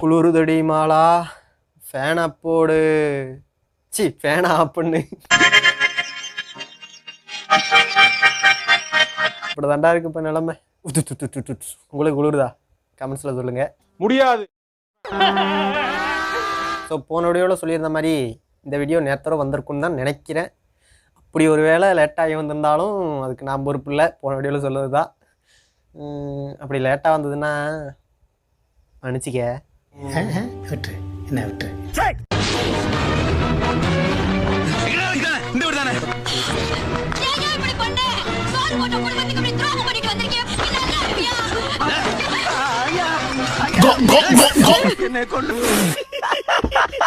குளிருதடி Mala, fan அப்போடு, சி fan off பண்ணு. இப்படி தாண்டா இருக்கு இப்போ நிலைமை. உங்களுக்கு குளிருதா? கமெண்ட்ஸில் சொல்லுங்கள். முடியாது. ஸோ போன வீடியோவில் சொல்லியிருந்த மாதிரி இந்த வீடியோ நேரத்தோட வந்திருக்குன்னு தான் நினைக்கிறேன். அப்படி ஒரு வேளை லேட்டாகி வந்திருந்தாலும் அதுக்கு நான் பொறுப்பு இல்லை. போன வீடியோவில் சொல்லுறது தான். அப்படி லேட்டாக வந்ததுன்னா மன்னிச்சிக்க. விட்டு என்ன விட்டு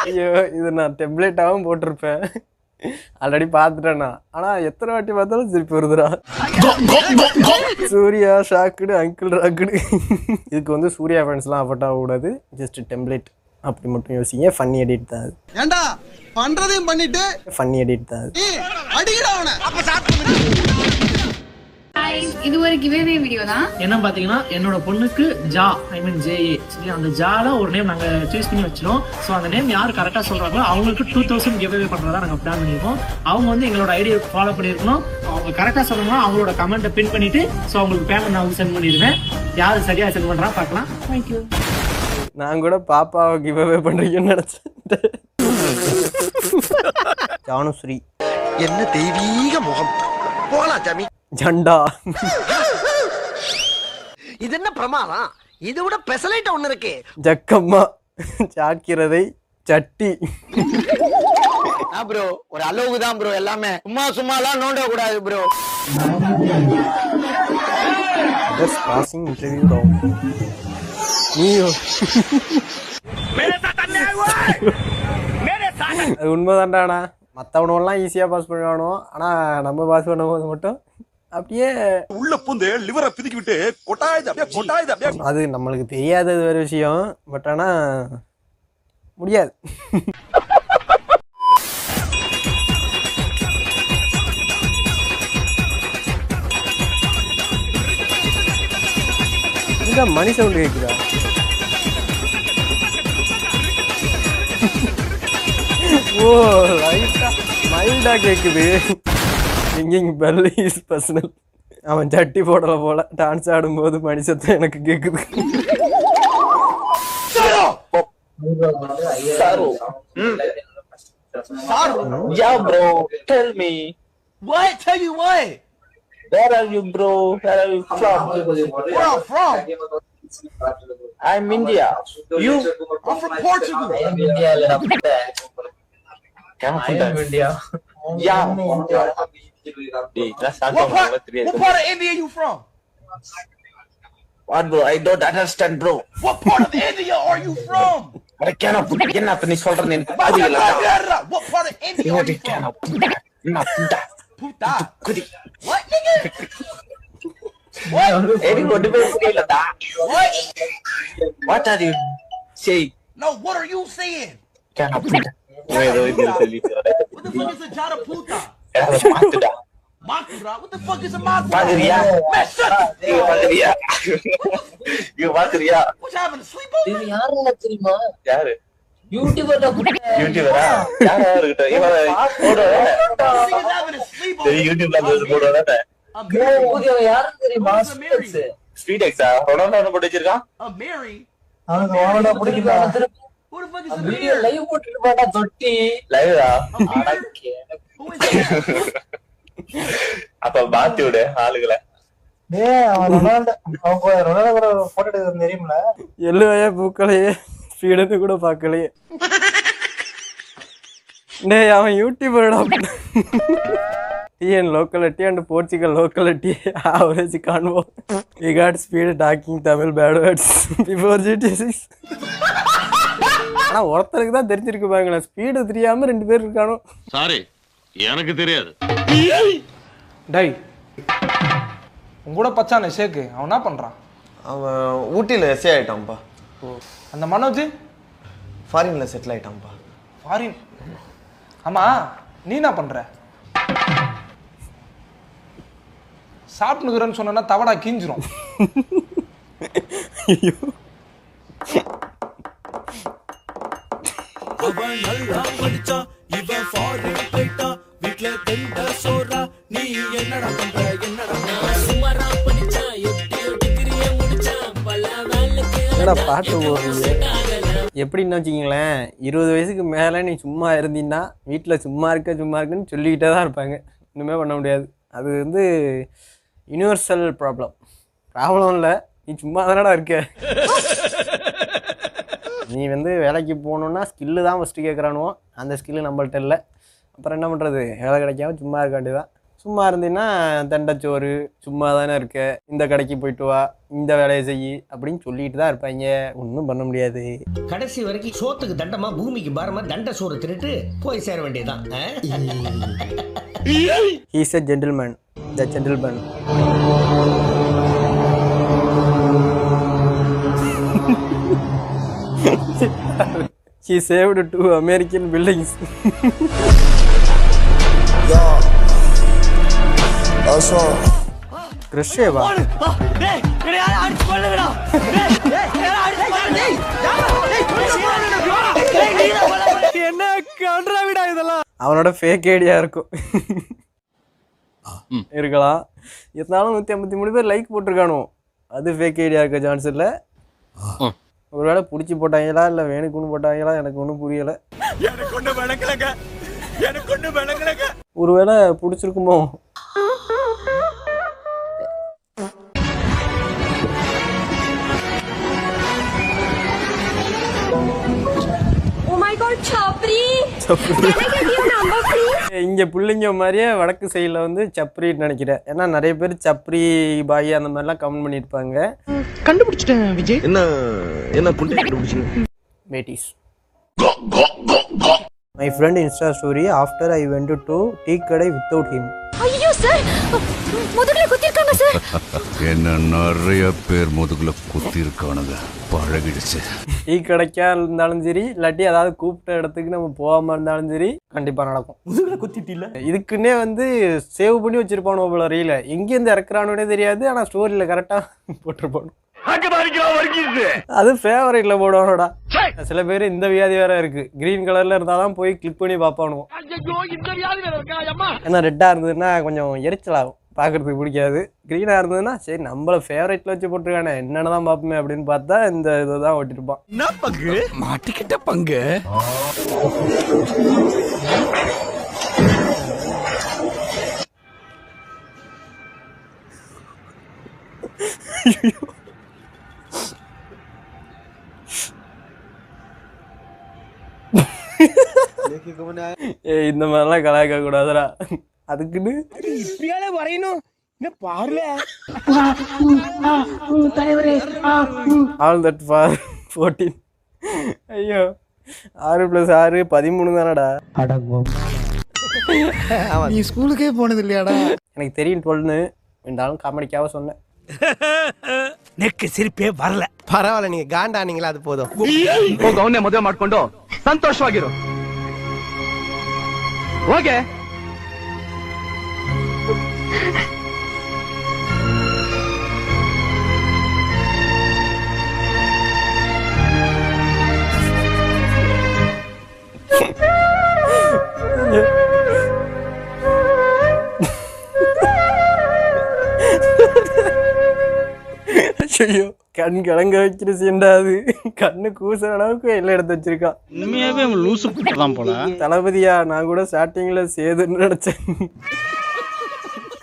ஐயோ, இது நான் டெம்ப்ளேட்டாகவும் போட்டிருப்பேன். ஆல்ரெடி பார்த்துட்டேண்ணா. ஆனால் எத்தனை வாட்டி பார்த்தாலும் திருப்பி வருதுடா. சூர்யா ஷாக்குடு, அங்கிள் ராக்குடு. இதுக்கு வந்து சூர்யா ஃபேன்ஸ்லாம் அஃபர்ட் ஆகக்கூடாது. ஜஸ்ட் டெம்ப்ளேட் அப்படி மட்டும் யோசிங்க. ஃபன்னி எடிட் தான் அது. ஏண்டா பண்றதையும் பண்ணிட்டு ஃபன்னி எடிட் தான் அது. அடிக்கடா அவனை. இது ஒரு கிவ்அவே வீடியோ தான். என்ன பாத்தீங்கன்னா என்னோட பொண்ணுக்கு ஜா ஜேஏ சரி, அந்த ஜால ஒரு நேம் நாங்க சூஸ் பண்ணி வச்சிரோம். ஸோ அந்த நேம் யார் கரெக்டா சொல்றாங்களோ அவங்களுக்கு 2000 கிவ்அவே பண்றதா நாங்க பிளான் பண்ணிருக்கோம். அவங்க வந்து எங்களோட ஐடியா ஃபாலோ பண்ணிருக்கணும். அவங்க கரெக்டா சொல்லணும்னா அவங்களோட கமெண்ட்டை பின் பண்ணிட்டு ஸோ அவங்களுக்கு பேமெண்ட் நான் சென்ட் பண்ணிடுவேன். யாரு சரியா சென்ட் பண்றா பார்க்கலாம். தேங்க்யூ. நான் கூட பாப்பாவை கிவ்அவே பண்றீங்கன்னு நினைச்சேன். ஜானுஸ்ரீ என்ன தெய்வீக முகம். போகலாம் ஜமி. ஜண்டா இது என்ன பிரமாதம்? இது விட பெசலைட் ஒண்ணு இருக்கு. ஜக்கம்மா ஜாக்கிரதை சட்டி. ப்ரோ ஒரு அளவுக்கு தான் ப்ரோ. எல்லாமே சும்மாலாம் நோண்ட கூடாது bro. Just passing interview round. நீயோ அது உண்மைதான்டாண்ணா. மற்றவனெல்லாம் ஈஸியாக பாஸ் பண்ணுவானோ, ஆனால் நம்ம பாஸ் பண்ணும்போது மட்டும் அப்படியே உள்ள பூந்து லிவரை பிதுக்கி விட்டு கொட்டாயுது. அது நம்மளுக்கு தெரியாதது வேறு விஷயம். பட் ஆனால் முடியாது. இந்த மணி சவுண்டு கேட்குதா? ஓ லைட்டா மைல்டா கேக்குது. Singing bell is personal. அவன் சட்டி போடல போல. டான்ஸ் ஆடும்போது மணி சத்தம் எனக்கு கேக்குது. Yeah, bro. Tell me. What? Tell you what? Where are you, bro? Where are you from? Where I'm from? I'm India. You? I'm from Portugal. I'm India. India. Yeah. What part of India you from? What, bro? I don't understand, bro. What part of India are you from? I cannot put it in. What part of India are you from? Puta. What, nigga? What are you saying? No, what are you saying? Cannot put it. What the fuck is a jada puta? Makura? What the fuck is a makura? Magriya. Man, shut the Magriya. You Magriya. What, you having a sleepover? இது யாருன்னு தெரியுமா? யாரு? யூடியூபர்டா யூடியூபரா? யாரா இருக்கட்ட? இவரா போடா. Niggas having a sleepover. சரி யூடியூப்ல வந்து போடுறதா? புதிய யாருன்னு தெரியுமா? ஸ்பீடெக்ஸா? ரொனால்டோ போட்டு வச்சிருக்கான்? Mary. அவனுக்கு ரொனால்டோ பிடிக்குதா? Who the fuck is a video Mary? Live போட்டுட்டு போடா தொட்டி. லைவா? Who is that? அப்ப பாத்தி விடு ஆளுகளை. டேய் அவன் ரொனால்டோ கூட போட்டோ எடுக்கிறது தெரியும்ல. எள்ளுவையா பூக்களையே ஸ்பீடு கூட பார்க்கலையே. டேய் அவன் யூடியூபர்டா. TN locality and Portugal locality average convo. We got speed talking Tamil bad words before GT6. ஆனா ஒருத்தருக்கு தான் தெரிஞ்சிருக்கு பாருங்களேன். ஸ்பீடு தெரியாம ரெண்டு பேர் இருக்கானோ. சாரி எனக்கு தெரியாது. டேய் உங்கூட பச்சானே ஷேக்கு அவன் என்ன பண்றான்? அவன் ஊட்டியில் எஸ்ஏ ஆயிட்டான்ப்பா. அந்த மனோஜ் ஃபாரின்ல செட்டில் ஆயிட்டான்ப்பா. ஃபாரின் ஆமா நீ என்ன பண்ற? சாப்பிட்டுக்கிறேன்னு சொன்னா தவடா கீஞ்சிரும். ஐயோ என்னடா பாட்டு போடுறீங்க? எப்படின்னு வச்சுக்கிங்களேன், 20 வயசுக்கு மேலே நீ சும்மா இருந்தீங்கன்னா வீட்டில் சும்மா இருக்குன்னு சொல்லிக்கிட்டே தான் இருப்பாங்க. ஒன்றுமே பண்ண முடியாது. அது வந்து யூனிவர்சல் ப்ராப்ளம் இல்லை, நீ சும்மா தானடா இருக்க. நீ வந்து வேலைக்கு போகணுன்னா ஸ்கில்லு தான் ஃபஸ்ட்டு கேட்குறானுவோ, அந்த ஸ்கில்லு நம்மள்ட்ட இல்லை. அப்புறம் என்ன பண்ணுறது, வேலை கிடைக்காம சும்மா இருக்க வேண்டியதான். சும்மா இருந்தீங்கன்னா தண்டச்சோறு, சும்மா தானே இருக்க, இந்த கடைக்கு போயிட்டு வா, இந்த வேலையை செய் அப்படின்னு சொல்லிட்டு தான் இருப்பாங்க. ஒன்றும் பண்ண முடியாது. கடைசி வரைக்கும் சோத்துக்கு தண்டமா பூமிக்கு பாரமா தண்ட சோறு திருட்டு போய் சேர வேண்டியதான். He is a gentleman, the gentleman. He saved 2 American buildings. கிறிஸ்டேவா என்ன கன்றாவிடா இதெல்லாம். அவனோட ஃபேக் ஐடியா இருக்கும், இருக்கலாம். இருந்தாலும் 153 பேர் லைக் போட்டிருக்கானோ, அது ஃபேக் ஐடியா இருக்க சான்ஸ் இல்லை. ஒருவேளை பிடிச்சி போட்டாங்களா இல்லை வேணுக்குன்னு போட்டாங்களா, எனக்கு ஒன்றும் புரியலை. ஒருவேளை பிடிச்சிருக்குமோ. இங்க புள்ளிங்க மாதிரியே வடக்கு சைடில் வந்து சப்ரின்னு நினைக்கிறேன். ஏன்னா நிறைய பேர் சப்ரி பாய் அந்த மாதிரிலாம் கமெண்ட் பண்ணியிருப்பாங்க. கண்டுபிடிச்சிட்டேன் விஜய். என்ன கண்டுபிடிச்சீங்க? Mattis. My friend Insta story after I went to tea கடை without him. ஐயோ சார், முதுகுல குத்திருக்காங்க சார். என்ன நிறைய பேர் முதுகுல குத்திருக்கானுங்க, பழகிடுச்சு. டீ கடைக்கா இருந்தாலும் சரி, இல்லாட்டி அதாவது கூப்பிட்ட இடத்துக்கு நம்ம போகாம இருந்தாலும் சரி, கண்டிப்பா நடக்கும். முதுகுல குத்திட்டில இதுக்குன்னே வந்து சேவ் பண்ணி வச்சிருப்பானோ போல. ரீல எங்கேருந்து இறக்குறானோடே தெரியாது, ஆனா ஸ்டோரியில கரெக்டா போட்டிருப்பானு. அது ஃபேவரட்ல போடுவானோடா. சில பேர் இந்த வியாதி வேற இருக்கு, கிரீன் கலர்ல இருந்தாதான் போய் கிளிக் பண்ணி பாப்பானு. ஏன்னா ரெட்டா இருந்ததுன்னா கொஞ்சம் எரிச்சலாகும், பாக்குறதுக்கு பிடிக்காது. கிரீனா இருந்ததுன்னா சரி நம்மள ஃபேவரட்ல வச்சு போட்டிருக்கானே என்னென்னதான் பாப்போமே அப்படின்னு பார்த்தா இந்த இதான் ஓட்டிருப்பான். என்ன பங்கு மாட்டிக்கிட்ட பங்கு. இந்த மாதிரிலாம் கலாய்க்க கூடாதுடா. அதுக்குன்னு இப்படியாலே வரையணும். All that for 14. ஐயோ 6 + 6 13 தானடா. நீ ஸ்கூலுக்கே போனது இல்லையாடா? எனக்கு தெரியும் 12 இருந்தாலும் காமெடிக்காக சொன்னேன். நெக்கு சிரிப்பே வரல. பரவாயில்ல, நீங்க காண்டானீங்களா, அது போதும். ಅವನ್ನೇ ಮದುವೆ ಮಾಡ್ಕೊಂಡು ಸಂತೋಷವಾಗಿರು. ಓಕೆ. ஐயோ கண் கலங்க வைக்கிற சீண்டா அது. கண்ணு கூசுற அளவுக்கு எல்லாம் எடுத்து வச்சிருக்கான். உண்மையாவே அவன் லூசு தான் போல. தளபதியா, நான் கூட ஸ்டார்டிங்ல சேதுன்னு நினைச்சேன்.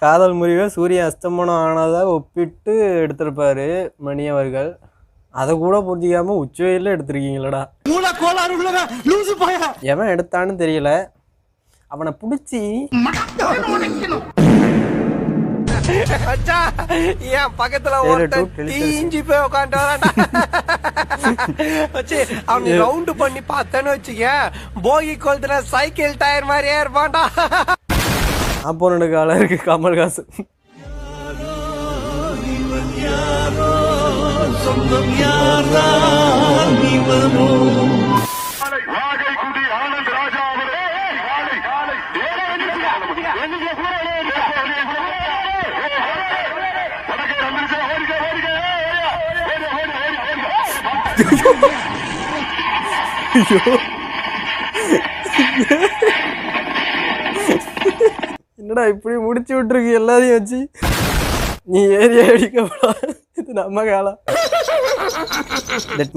காதல் முறிவை சூரியன் அஸ்தமனம் ஆனதா ஒப்பிட்டு எடுத்திருப்பாரு மணி அவர்கள். அதை கூட புரிஞ்சிக்காம உச்சவையில் எடுத்திருக்கீங்களடா. எவன் எடுத்தான்னு தெரியல, அவனை பிடிச்சி ஏன் பக்கத்துல தீஞ்சி போய் உட்காந்து அவனை ரவுண்டு பண்ணி பார்த்தேன்னு வச்சுக்க, போகி கொளுத்துல சைக்கிள் டயர் மாதிரியே இருப்பான்டா. அப்போனோட காலம் இருக்கு கமல்ஹாசன். என்னடா இப்படி முடிச்சு விட்டுருக்கு எல்லாரையும் வச்சு. நீ ஏரியா அடிக்கப்படா, இது நம்ம காலம்.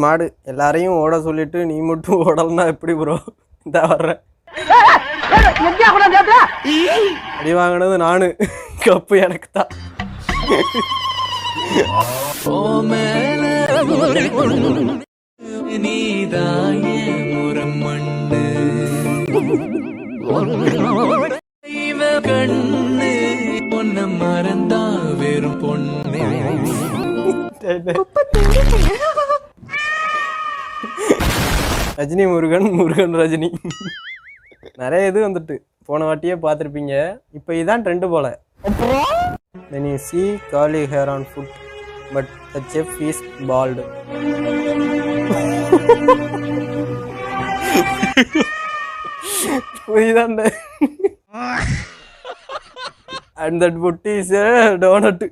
மாடு எல்லாரையும் ஓட சொல்லிட்டு நீ மட்டும் ஓடலன்னா எப்படி ப்ரோ? இந்த வர்றேன். அடி வாங்கினது நானு, கப்பு எனக்கு தான். மறந்தா வெறும் பொண்ணு. ரஜினி முருகன், முருகன் ரஜினி நிறைய இது வந்துட்டு போன வாட்டியே பார்த்துருப்பீங்க. இப்போ இதான் ட்ரெண்டு போல. When you see curly hair on foot, but the chef is bald. புரியுதாண்ட? And that foot is a donut.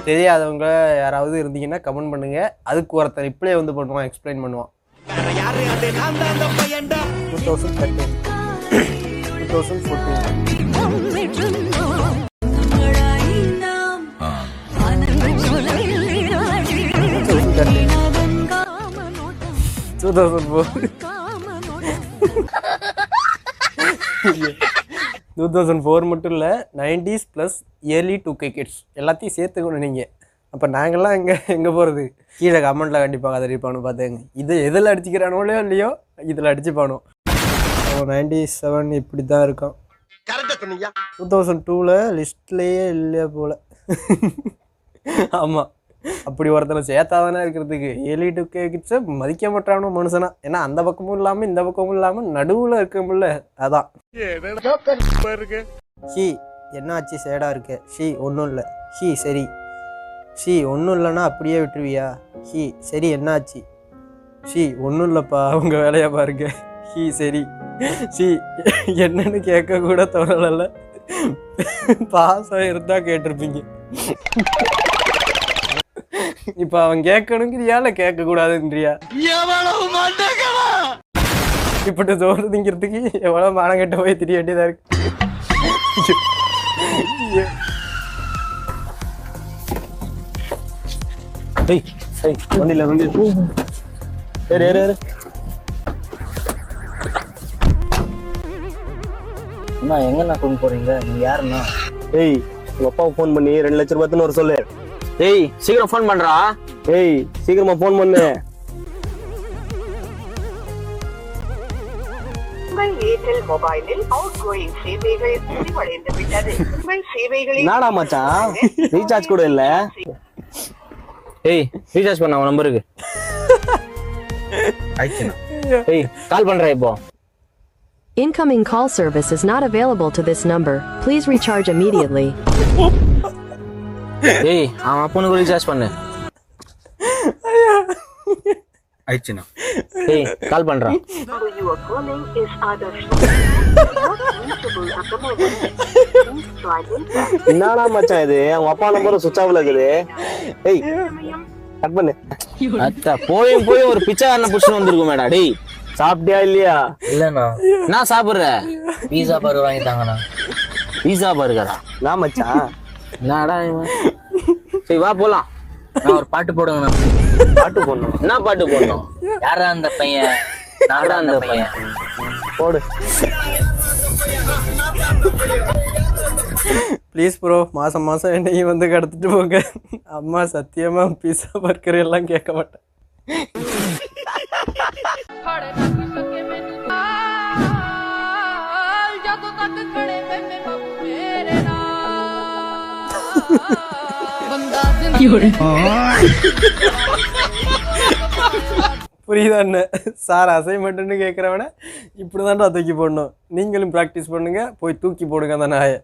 தெரியாதவங்க யாராவது இருந்தீங்கன்னா கமெண்ட் பண்ணுங்க. அதுக்கு ஒருத்தர் ரிப்ளை வந்து பண்ணுவான், எக்ஸ்பிளைன் பண்ணுவான். 2013 2014 2004 மட்டும் இல்லை, 90s plus yearly 2K kids எல்லாத்தையும் சேர்த்துக்கணும் நீங்கள். அப்போ நாங்கள்லாம் எங்கே போகிறது? கீழே கமெண்ட்டில் கண்டிப்பாக அதை அடிப்பானு பார்த்துங்க. இது எதில் அடிச்சுக்கிறானோலையோ இல்லையோ இதில் அடிச்சுப்பானோ. 97 இப்படி தான் இருக்கும். 2002 லிஸ்ட்லேயே இல்லை போல். ஆமாம், அப்படி ஒருத்தனை சேர்த்தாதானே இருக்கிறதுக்கு. இயர்லி 2K கிட்ஸை மதிக்க மாட்டானோ மனுஷனா. ஏன்னா அந்த பக்கமும் இல்லாமல் இந்த பக்கமும் இல்லாமல் நடுவில் இருக்கமுல்ல, அதான். ஷி என்னாச்சு சேடாக இருக்க? ஷி ஒன்றும் இல்லை. ஷி சரி. ஷி ஒன்றும் இல்லைன்னா அப்படியே விட்டுருவியா? ஷி சரி என்னாச்சு? ஷி ஒன்றும் இல்லைப்பா, அவங்க வேலையா பாருங்க. ஷி சரி. ஷி என்னன்னு கேட்க கூட தோணல. பாசம் இருந்தா கேட்டிருப்பீங்க. இப்ப அவன் கேட்கணுங்கிறியா இல்ல கேட்க கூடாதுன்றியா? இப்படி சோறு திங்கிறதுக்கு எவ்வளவு மானங்கட்ட போய் திரிய வேண்டியதா இருக்கு. எங்கண்ணா கொண்டு போறீங்க? நீங்க யாருண்ணா? ஏய், உங்க அப்பாவுக்கு ஃபோன் பண்ணி 2 லட்சம் ரூபாய்ன்னு ஒரு சொல்லு. ஏய் சீக்கிரம் ஃபோன் பண்றா. ஏய் சீக்கிரமா ஃபோன் பண்ணு. நாடா மச்சான், ரீசார்ஜ் கூட இல்ல. ஏய் ரீசார்ஜ் பண்ண உன் நம்பருக்கு. ஏய் கால் பண்றேன் இப்போ. Incoming call service is not available to this number. Please recharge immediately. ஏய் அவன் அப்பனுக்கு ரீசார்ஜ் பண்ணு. ஆயிடுச்சுனா. ஏய் கால் பண்றா. என்னடா மச்சான் இது? அவங்க அப்பா நம்பர் சுவிட்ச் ஆஃப்ல இருக்குது. ஏய் கட் பண்ணு. அத்தா போய் ஒரு பிச்சைக்காரனை புடிச்சு வந்திருக்கும் மேடா. டேய் சாப்பிட்டியா இல்லையா? இல்லண்ணா. நான் சாப்பிடுறேன். பீஸா பர்கர் வாங்கி தாங்கண்ணா. பீஸா பர்கரா? நான் மச்சான். என்னடா சரி வா போலாம். நான் ஒரு பாட்டு போடுங்கண்ணா. பாட்டு போடணும். என்ன பாட்டு போடணும்? யாரா அந்த பையன்? நாடா அந்த பையன். போடு. ப்ளீஸ் ப்ரோ, மாதம் மாதம் என்னையும் வந்து கடத்திட்டு போங்க. அம்மா சத்தியமா பீஸா பர்கர் எல்லாம் கேட்க மாட்டேன். புரியுதா என்ன சார்? அசைன்மெண்ட்னு கேட்குறவன இப்படிதான்டா தூக்கி போடணும். நீங்களும் ப்ராக்டிஸ் பண்ணுங்க, போய் தூக்கி போடுங்க அந்த நாயை.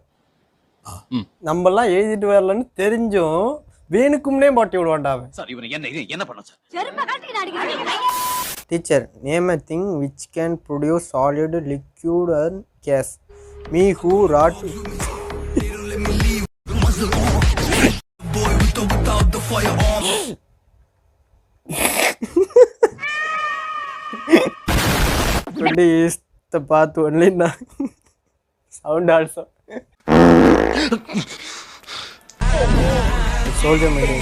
நம்மெல்லாம் எழுதிட்டு வரலன்னு தெரிஞ்சும் வேணுக்கும்னே பாட்டி விடுவான்டாவே. Teacher, name a thing which can produce solid, liquid and gas. Me who wrote is the path only now. Sound also. Soldier Maiden.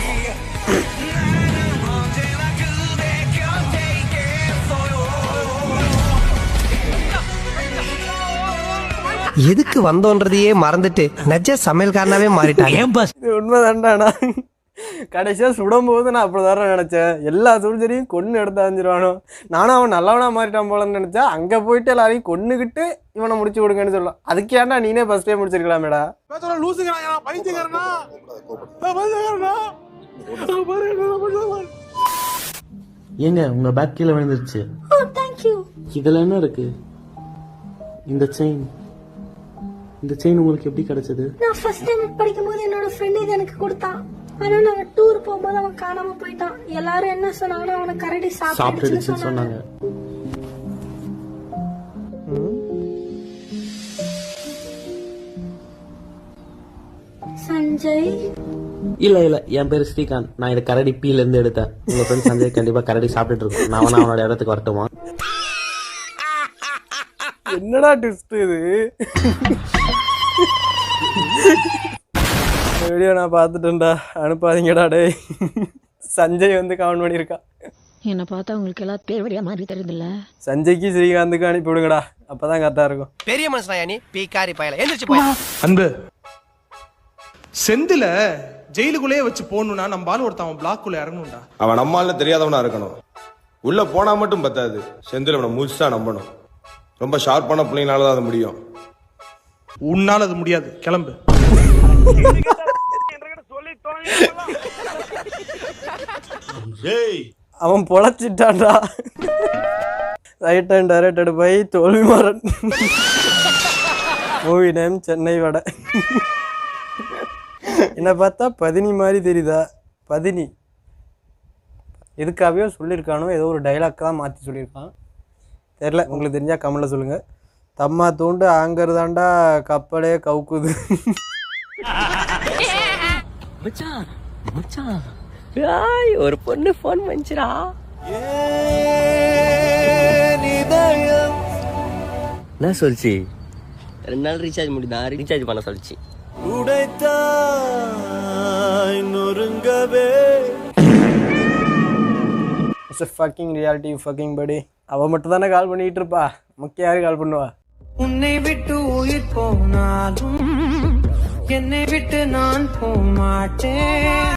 எதுக்கு வந்தோன்றதையே மறந்துட்டு நெஜ சமையல்காரனாவே மாறிட்டாங்க. இது உண்மைதான்டாண்ணா. கடைசியாக சுடும்போது நான் அப்படிதான் நினச்சேன். எல்லா சோல்ஜரையும் கொன்று எடுத்து அஞ்சிருவானோ. நானும் அவன் நல்லவனா மாறிட்டான் போலன்னு நினச்சேன். அங்கே போயிட்டு எல்லாரையும் கொன்னுக்கிட்டு இவனை முடிச்சு கொடுங்கன்னு சொல்லலாம். அதுக்கு ஏன்டா நீனே ஃபர்ஸ்டே முடிச்சிருக்கலாமேடா. ஏங்க உங்க பேக் கீழே விழுந்துருச்சு. இதுல என்ன இருக்கு? இந்த செயின் உங்களுக்கு எப்படி கிடைச்சது? நான் ஃபர்ஸ்ட் ஸ்டாண்டர்ட் படிக்கும்போது என்னோட ஃப்ரெண்ட் இது எனக்கு கொடுத்தான். ஆனா நாங்க டூர் போகும்போது அவன் காணாம போயிட்டான். எல்லாரும் என்ன சொன்னாங்கன்னா அவனை கரடி சாப்பிட்டுடுச்சுன்னு சொன்னாங்க. சஞ்சய் இல்ல என் பேரு ஸ்ரீகாந்த். நான் இதை கரடி பீல இருந்து எடுத்தேன். உங்க ஃப்ரெண்ட் சஞ்சய் கண்டிப்பா கரடி சாப்பிட்டுட்டு இருக்கோம். நான் அவனோட இடத்துக்கு வரட்டுமா? என்னடா ட்விஸ்ட் இது? வீடியோ நான் பார்த்துட்டேன்டா, அனுப்பாதீங்கடா டே. சஞ்சய் வந்து கமெண்ட் பண்ணியிருக்கா. என்னை பார்த்தா உங்களுக்கு எல்லாம் பேர் வழியா மாதிரி தெரியுதுல்ல. சஞ்சய்க்கு ஸ்ரீகாந்துக்கு அனுப்பி விடுங்கடா, அப்பதான் கரெக்டா இருக்கும். பெரிய மனுஷனா நீ பீக்காரி பயல எந்திரிச்சு போய். அன்பு செந்தில ஜெயிலுக்குள்ளே வச்சு போகணும்னா நம்ம ஆள் ஒருத்தன் பிளாக்குள்ள இறங்கணும்டா. அவன் நம்மால தெரியாதவனா இருக்கணும். உள்ள போனா மட்டும் பத்தாது, செந்தில் அவனை முழுசா நம்பணும். ரொம்ப ஷார்ப்பான பிள்ளைங்களால தான் அது முடியும். உன்னால அது முடியாது, கிளம்பு. அவன் பொழைச்சிட்டான்டா. Write and directed by Tholvimaran. Movie name Chennai Vadai. என்னை பார்த்தா பதினி மாதிரி தெரியுதா? பதினி எதுக்காகவே சொல்லியிருக்கானோ, ஏதோ ஒரு டைலாக் தான் மாற்றி சொல்லியிருக்கான். தெரில, உங்களுக்கு தெரிஞ்சால் கமெண்ட்டில் சொல்லுங்கள். தம்மா தூண்டு ஆங்கறதாண்டா கப்பலே கவுக்குது. ஒரு பொண்ணு போன் பண்ணிச்சுடா. என்ன சொல்லிச்சு? 2 நாள் ரீசார்ஜ் முடிதான், ரீசார்ஜ் பண்ண சொல்லிச்சு. It's a fucking reality, you fucking buddy. அவ மட்டும் தானே கால் பண்ணிட்டு இருப்பா, நமக்கு யாரு கால் பண்ணுவா? உன்னை விட்டு உயிர் போனாலும் என்னை விட்டு நான் போக மாட்டேன்.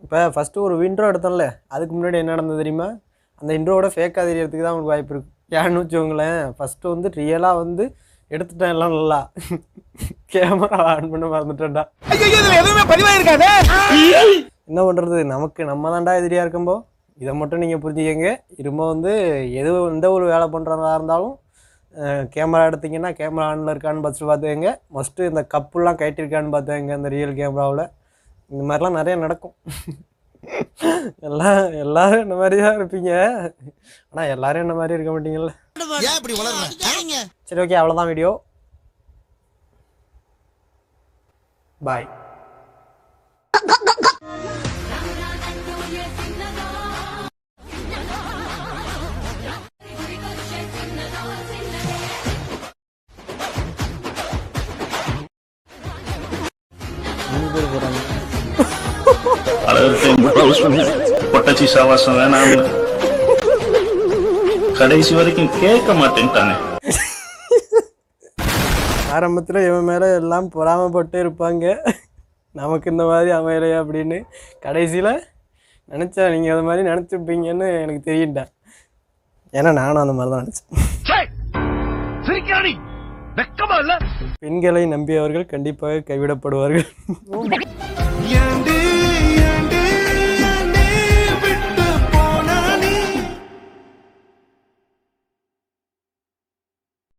இப்போ ஃபஸ்ட்டு ஒரு இன்ட்ரோ எடுத்தோம்ல, அதுக்கு முன்னாடி என்ன நடந்தது தெரியுமா? அந்த இன்ட்ரோவோட ஃபேக்காக தெரியறதுக்கு தான் உங்களுக்கு வாய்ப்பு இருக்குது. ஏன்னு வச்சுக்கோங்களேன், ஃபஸ்ட்டு வந்து ரியலாக வந்து எடுத்துட்டேன் எல்லாம் நல்லா. கேமரா ஆன் பண்ண மறந்துட்டேன்டா. என்ன பண்ணுறது, நமக்கு நம்ம தான்டா எதிரியாக இருக்கும்போ. இதை மட்டும் நீங்கள் புரிஞ்சுக்கங்க. இரும்ப வந்து எந்த ஒரு வேலை பண்ணுறதா இருந்தாலும் கேமரா எடுத்திங்கன்னா கேமரா ஆனில் இருக்கான்னு ஃபஸ்ட்டு பார்த்துக்கங்க. மஸ்ட்டு இந்த கப்புலாம் கைட்டிருக்கான்னு பார்த்துக்கங்க இந்த ரியல் கேமராவில். இந்த மாதிரிலாம் நிறைய நடக்கும். எல்லாரும் இந்த மாதிரி தான் இருப்பீங்க, ஆனால் எல்லாரும் இந்த மாதிரி இருக்க மாட்டீங்கல்ல. சரி, ஓகே, அவ்வளோதான் வீடியோ. பாய். பொட்டச்சி சாவாசம் வேணாம், கடைசி வரைக்கும் கேட்க மாட்டேன்ட்டானே. ஆரம்பத்தில் இவன் மேலே எல்லாம் பொறாமப்பட்டு இருப்பாங்க, நமக்கு இந்த மாதிரி அமையலையா அப்படின்னு. கடைசியில் நினச்சா நீங்கள் அது மாதிரி நினச்சிருப்பீங்கன்னு எனக்கு தெரியும்டா. ஏன்னா நானும் அந்த மாதிரி தான் நினச்சேன். பெண்களை நம்பியவர்கள் கண்டிப்பாக கைவிடப்படுவார்கள்.